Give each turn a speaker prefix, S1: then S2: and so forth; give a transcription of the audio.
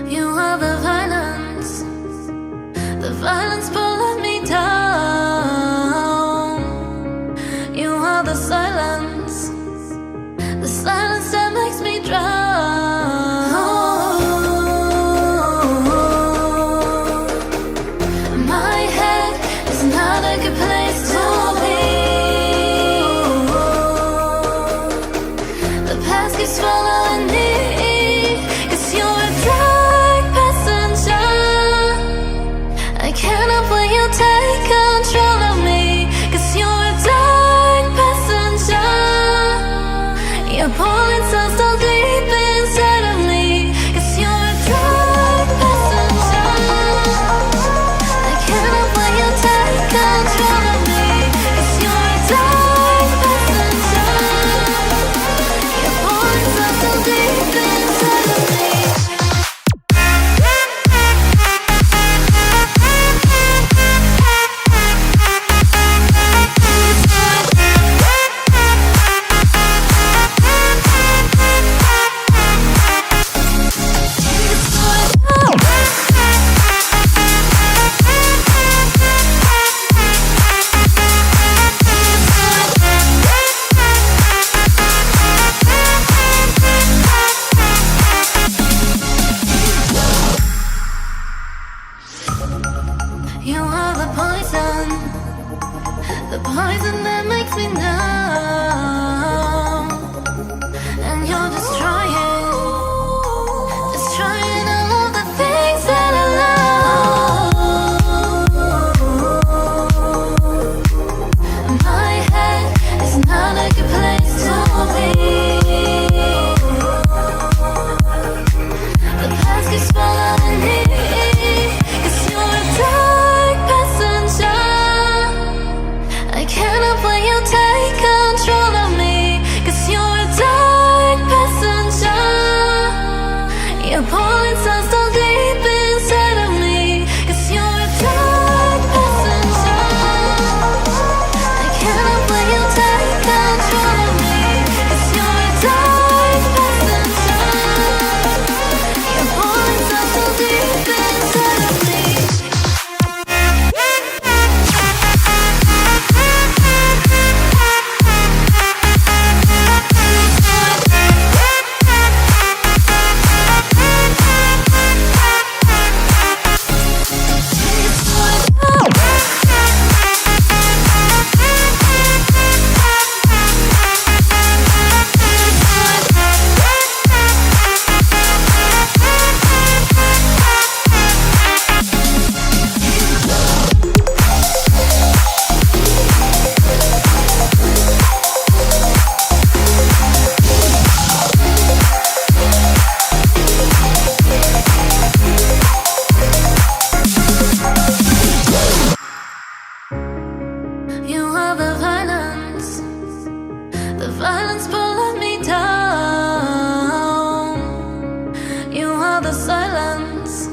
S1: You are the violence pulling me down. You are the silence that makes me drown. My head is not a good place to be. The past keeps following me. Take control of me, 'cause you're a dark passenger. You're pulling so deep inside of me, 'cause you're a dark passenger. I can't help when you take control of me, 'cause you're a dark passenger. You're pulling so deep inside of me. You are the poison that makes me numb. And you're destroying all of the things that I love. My head is not a good place to be. The past keeps following me. Take control of me, 'cause you're a dark passenger. You're pulling so deep inside of me, 'cause you're a dark passenger. I can't help when you take control of me, 'cause you're a dark passenger. You're pulling so deep inside of me. You are the violence pulling me down. You are the silence